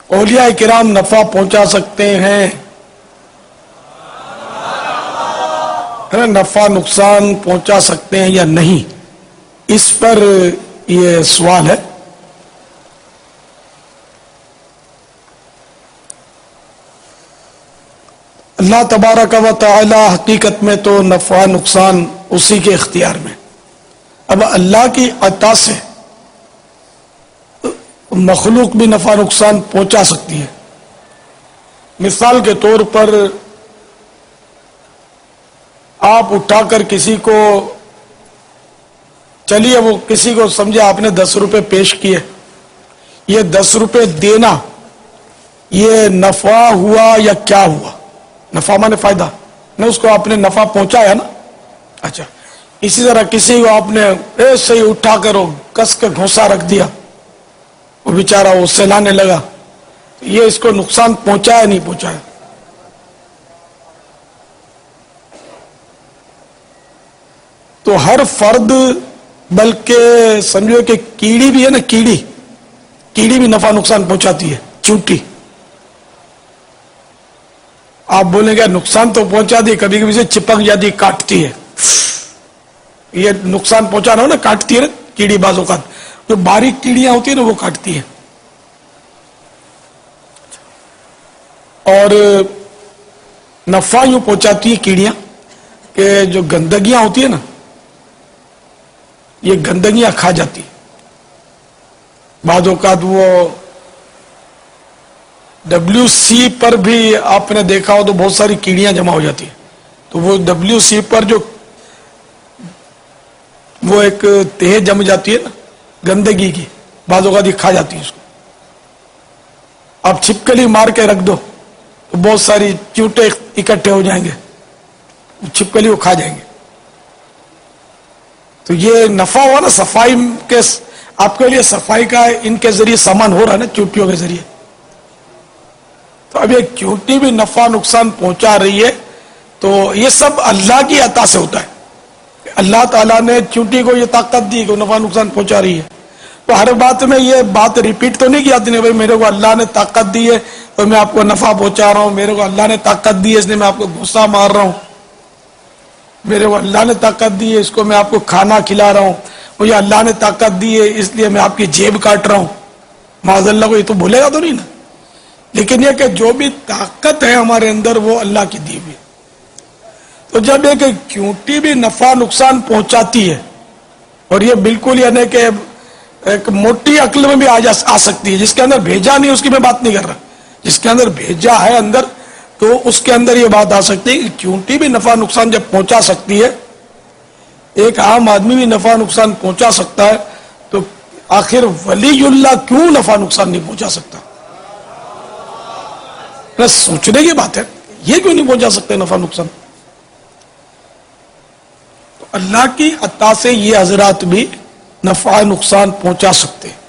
اولیاء کرام نفع پہنچا سکتے ہیں؟ نفع نقصان پہنچا سکتے ہیں یا نہیں، اس پر یہ سوال ہے۔ اللہ تبارک و تعالی حقیقت میں تو نفع نقصان اسی کے اختیار میں۔ اب اللہ کی عطا سے مخلوق بھی نفع نقصان پہنچا سکتی ہے۔ مثال کے طور پر آپ اٹھا کر کسی کو، چلیے وہ کسی کو سمجھے آپ نے 10 روپے پیش کیے، یہ 10 روپے دینا یہ نفع ہوا یا کیا ہوا؟ نفع مانے فائدہ، نہ اس کو آپ نے نفع پہنچایا نا۔ اچھا، اسی طرح کسی کو آپ نے ایسے ہی اٹھا کر کس کے گھونسا رکھ دیا، وہ بیچارہ اس سے لانے لگا، یہ اس کو نقصان پہنچایا نہیں پہنچایا؟ تو ہر فرد، بلکہ سمجھو کہ کیڑی بھی ہے نا، کیڑی بھی نفع نقصان پہنچاتی ہے، چونٹی۔ آپ بولیں گے نقصان تو پہنچا دی، کبھی کبھی سے چپک جاتی، کاٹتی ہے، یہ نقصان پہنچانا ہو نا، کاٹتی ہے نا کیڑی، بعض اوقات جو باریک کیڑیاں ہوتی ہیں نا وہ کاٹتی ہیں۔ اور نفع یوں پہنچاتی ہے کیڑیاں کہ جو گندگیاں ہوتی ہیں نا، یہ گندگیاں کھا جاتی ہیں۔ بعض اوقات وہ WC پر بھی آپ نے دیکھا ہو تو بہت ساری کیڑیاں جمع ہو جاتی ہیں، تو وہ WC پر جو وہ ایک تہ جم جاتی ہے نا گندگی کی، بعض اوقات یہ کھا جاتی ہے اس کو۔ آپ چھپکلی مار کے رکھ دو تو بہت ساری چیوٹے اکٹھے ہو جائیں گے، چھپکلی وہ کھا جائیں گے۔ تو یہ نفع ہوا نا صفائی کے، آپ کے لیے صفائی کا ان کے ذریعے سامان ہو رہا ہے نا، چیوٹیوں کے ذریعے۔ تو اب یہ چیوٹی بھی نفع نقصان پہنچا رہی ہے، تو یہ سب اللہ کی عطا سے ہوتا ہے۔ اللہ تعالیٰ نے چیوٹی کو یہ طاقت دی کہ وہ نفع نقصان پہنچا رہی ہے۔ تو ہر بات میں یہ بات ریپیٹ تو نہیں کی آتی، نہیں بھائی میرے کو اللہ نے طاقت دی ہے تو میں آپ کو نفع پہنچا رہا ہوں، میرے کو اللہ نے طاقت دی ہے اس لیے میں آپ کو غصہ مار رہا ہوں، میرے کو اللہ نے طاقت دی ہے اس کو میں آپ کو کھانا کھلا رہا ہوں، مجھے اللہ نے طاقت دی ہے اس لیے میں آپ کی جیب کاٹ رہا ہوں۔ معاذ اللہ کو یہ تو بولے گا تو نہیں نا، لیکن یہ کہ جو بھی طاقت ہے ہمارے اندر وہ اللہ کی دی ہوئی ہے۔ تو جب ایک چیونٹی بھی نفع نقصان پہنچاتی ہے، اور یہ بالکل یعنی کہ ایک موٹی عقل میں بھی آ سکتی ہے، جس کے اندر بھیجا نہیں اس کی میں بات نہیں کر رہا، جس کے اندر بھیجا ہے اندر تو اس کے اندر یہ بات آ سکتی ہے کہ چیونٹی بھی نفع نقصان جب پہنچا سکتی ہے، ایک عام آدمی بھی نفع نقصان پہنچا سکتا ہے، تو آخر ولی اللہ کیوں نفع نقصان نہیں پہنچا سکتا؟ سوچنے کی بات ہے، یہ کیوں نہیں پہنچا سکتے نفع نقصان؟ تو اللہ کی عطا سے یہ حضرات بھی نفع نقصان پہنچا سکتے ہیں،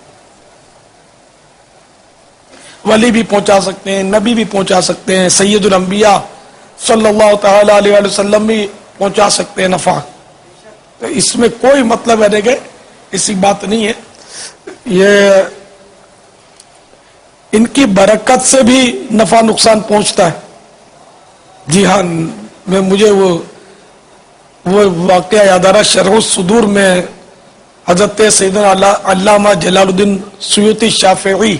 ولی بھی پہنچا سکتے ہیں، نبی بھی پہنچا سکتے ہیں، سید الانبیاء صلی اللہ تعالی علیہ وسلم بھی پہنچا سکتے ہیں نفع۔ تو اس میں کوئی مطلب ہے کہ ایسی بات نہیں ہے، یہ ان کی برکت سے بھی نفع نقصان پہنچتا ہے۔ جی ہاں، مجھے وہ واقعہ یاد آ رہا، شرح الصدور میں حضرت سیدنا علامہ جلال الدین سیوطی شافعی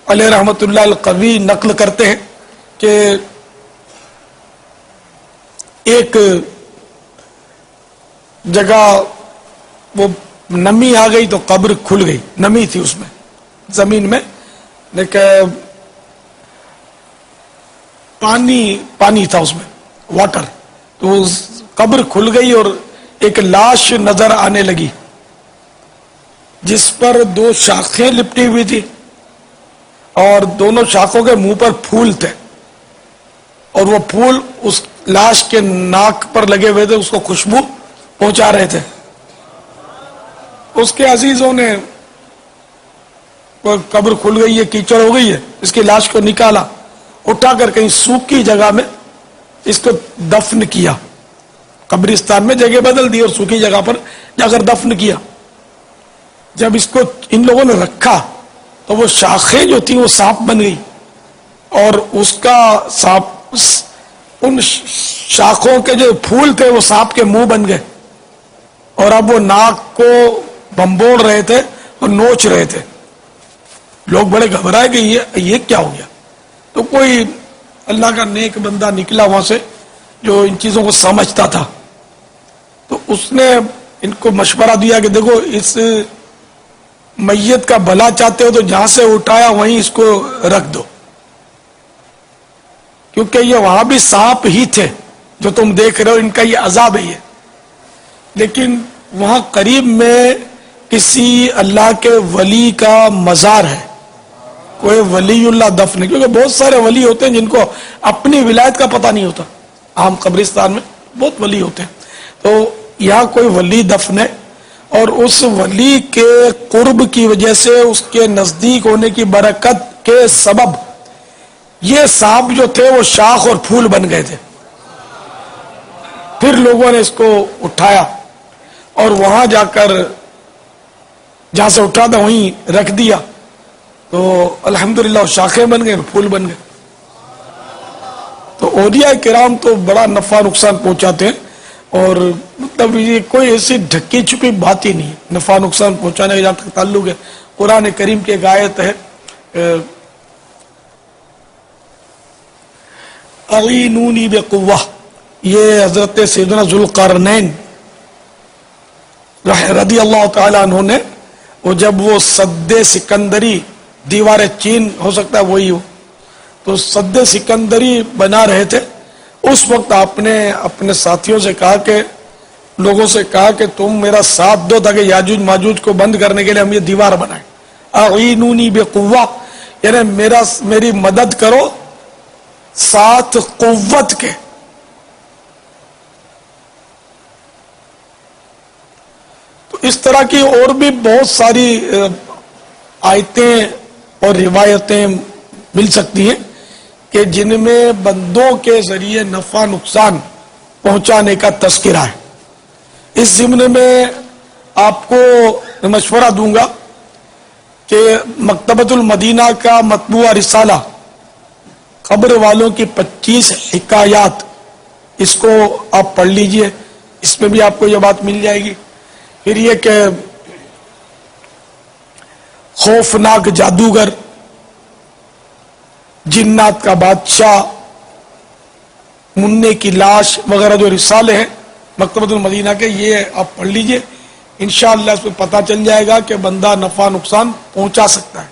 علیہ رحمت اللہ القوی نقل کرتے ہیں کہ ایک جگہ وہ نمی آ گئی تو قبر کھل گئی، نمی تھی اس میں زمین میں، لیکن پانی تھا اس میں، واٹر، تو قبر کھل گئی اور ایک لاش نظر آنے لگی جس پر 2 شاخیں لپٹی ہوئی تھی، اور دونوں شاخوں کے منہ پر پھول تھے، اور وہ پھول اس لاش کے ناک پر لگے ہوئے تھے، اس کو خوشبو پہنچا رہے تھے۔ اس کے عزیزوں نے قبر کھل گئی ہے، کیچڑ ہو گئی ہے، اس کی لاش کو نکالا، اٹھا کر کہیں سوکھی جگہ میں اس کو دفن کیا، قبرستان میں جگہ بدل دی اور سوکھی جگہ پر جا کر دفن کیا۔ جب اس کو ان لوگوں نے رکھا تو وہ شاخیں جو تھی وہ سانپ بن گئی، اور اس کا سانپ ان شاخوں کے جو پھول تھے وہ سانپ کے منہ بن گئے، اور اب وہ ناک کو بمبوڑ رہے تھے اور نوچ رہے تھے. لوگ بڑے گھبرائے کہ یہ کیا ہو گیا. تو کوئی اللہ کا نیک بندہ نکلا وہاں سے جو ان چیزوں کو سمجھتا تھا، تو اس نے ان کو مشورہ دیا کہ دیکھو اس میت کا بھلا چاہتے ہو تو جہاں سے اٹھایا وہیں اس کو رکھ دو، کیونکہ یہ وہاں بھی سانپ ہی تھے جو تم دیکھ رہے ہو، ان کا یہ عذاب ہے. لیکن وہاں قریب میں کسی اللہ کے ولی کا مزار ہے، کوئی ولی اللہ دفن ہے، کیونکہ بہت سارے ولی ہوتے ہیں جن کو اپنی ولایت کا پتہ نہیں ہوتا. عام قبرستان میں بہت ولی ہوتے ہیں. تو یہاں کوئی ولی دفن ہے، اور اس ولی کے قرب کی وجہ سے، اس کے نزدیک ہونے کی برکت کے سبب یہ سانپ جو تھے وہ شاخ اور پھول بن گئے تھے. پھر لوگوں نے اس کو اٹھایا اور وہاں جا کر جہاں سے اٹھا تھا وہیں رکھ دیا، تو الحمدللہ شاخیں بن گئے، پھول بن گئے. تو اولیاء کرام تو بڑا نفع نقصان پہنچاتے ہیں، اور مطلب یہ کوئی ایسی ڈھکی چھپی بات ہی نہیں. نفع نقصان پہنچانے کا جہاں تک تعلق ہے، قرآن کریم کی ایک آیت ہے اعینونی بقوہ، یہ حضرت سیدنا ذوالقرنین رضی اللہ تعالیٰ عنہ نے، وہ جب وہ سد سکندری، دیوار چین ہو سکتا ہے وہی ہو، تو سد سکندری بنا رہے تھے. اس وقت آپ نے اپنے ساتھیوں سے کہا کہ لوگوں سے کہا کہ تم میرا ساتھ دو تاکہ یاجوج ماجوج کو بند کرنے کے لیے ہم یہ دیوار بنائیں. اعینونی بقوہ یعنی میری مدد کرو ساتھ قوت کے. تو اس طرح کی اور بھی بہت ساری آیتیں اور روایتیں مل سکتی ہیں کہ جن میں بندوں کے ذریعے نفع نقصان پہنچانے کا تذکرہ ہے. اس ضمن میں آپ کو مشورہ دوں گا کہ مکتبۃ المدینہ کا مطبوعہ رسالہ قبر والوں کی 25 حکایات، اس کو آپ پڑھ لیجئے، اس میں بھی آپ کو یہ بات مل جائے گی. پھر یہ کہ خوفناک جادوگر، جنات کا بادشاہ، منع کی لاش وغیرہ جو رسالے ہیں مکتبۃ المدینہ کے، یہ آپ پڑھ لیجئے. انشاءاللہ اس میں پتہ چل جائے گا کہ بندہ نفع نقصان پہنچا سکتا ہے.